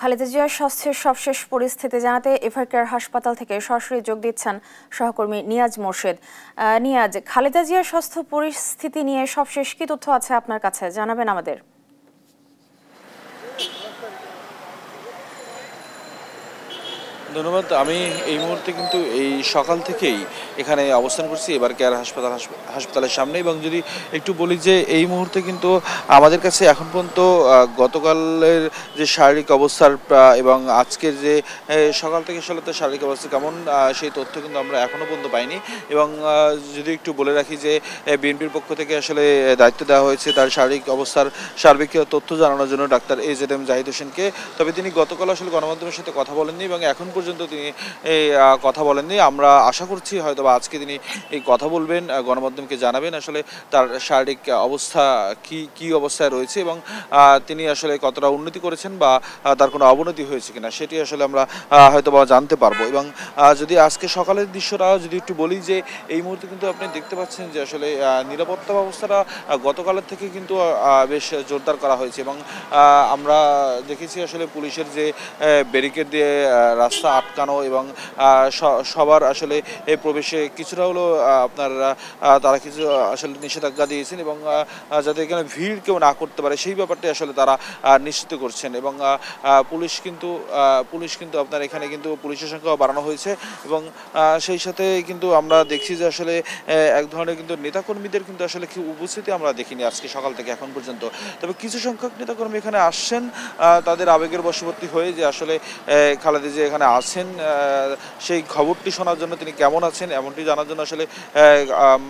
খালেদা জিয়ার স্বাস্থ্যের সবশেষ পরিস্থিতি জানাতে এভারকেয়ার হাসপাতাল থেকে সরাসরি যোগ দিচ্ছেন সহকর্মী নিয়াজ মোর্শেদ। নিয়াজ, খালেদা জিয়ার স্বাস্থ্য পরিস্থিতি নিয়ে সবশেষ কি তথ্য আছে আপনার কাছে, জানাবেন আমাদের। ধন্যবাদ। আমি এই মুহূর্তে কিন্তু এই সকাল থেকেই এখানে অবস্থান করছি এভারকেয়ার হাসপাতালের সামনে, এবং যদি একটু বলি যে এই মুহূর্তে কিন্তু আমাদের কাছে এখন পর্যন্ত গতকালের যে শারীরিক অবস্থার এবং আজকের যে সকাল থেকে আসলে তার শারীরিক অবস্থা কেমন সেই তথ্য কিন্তু আমরা এখনও পর্যন্ত পাইনি। এবং যদি একটু বলে রাখি যে বিএনপির পক্ষ থেকে আসলে দায়িত্ব দেওয়া হয়েছে তার শারীরিক অবস্থার সার্বিক তথ্য জানানোর জন্য ডাক্তার AZM জাহিদ হোসেনকে। তবে তিনি গতকাল আসলে গণমাধ্যমের সাথে কথা বলেননি এবং এখন পর্যন্ত তিনি এই কথা বলেননি। আমরা আশা করছি হয়তো আজকে তিনি এই কথা বলবেন, গণমাধ্যমকে জানাবেন আসলে তার শারীরিক অবস্থা কি অবস্থায় রয়েছে এবং তিনি আসলে কতটা উন্নতি করেছেন বা তার কোনো অবনতি হয়েছে কিনা সেটি আসলে আমরা হয়তো জানতে পারবো। এবং যদি আজকে সকালের দৃশ্যটা যদি একটু বলি যে এই মুহূর্তে কিন্তু আপনি দেখতে পাচ্ছেন যে আসলে নিরাপত্তা ব্যবস্থাটা গতকালের থেকে কিন্তু বেশ জোরদার করা হয়েছে এবং আমরা দেখেছি আসলে পুলিশের যে ব্যারিকেড দিয়ে রাস্তা আটকানো এবং সবার আসলে এই প্রবেশে কিছুটা হলো আপনার তারা কিছু আসলে নিষেধাজ্ঞা দিয়েছেন এবং যাতে এখানে ভিড় কেউ না করতে পারে সেই ব্যাপারটি আসলে তারা নিশ্চিত করছেন। এবং পুলিশ কিন্তু আপনার এখানে কিন্তু পুলিশের সংখ্যাও বাড়ানো হয়েছে এবং সেই সাথে কিন্তু আমরা দেখছি যে আসলে এক ধরনের কিন্তু নেতাকর্মীদের কিন্তু আসলে কি উপস্থিতি আমরা দেখিনি আজকে সকাল থেকে এখন পর্যন্ত। তবে কিছু সংখ্যক নেতাকর্মী এখানে আসছেন তাদের আবেগের বশবর্তী হয়ে যে আসলে খালেদা জিয়া এখানে আছেন সেই খবরটি শোনার জন্য, তিনি কেমন আছেন এমনটি জানার জন্য আসলে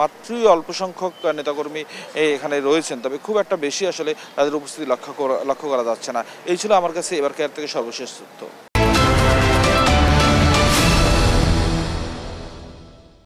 মাত্রই অল্প সংখ্যক নেতাকর্মী এখানে রয়েছেন। তবে খুব একটা বেশি আসলে তাদের উপস্থিতি লক্ষ্য করা যাচ্ছে না। এই ছিল আমার কাছে এভারকেয়ার থেকে সর্বশেষ তথ্য।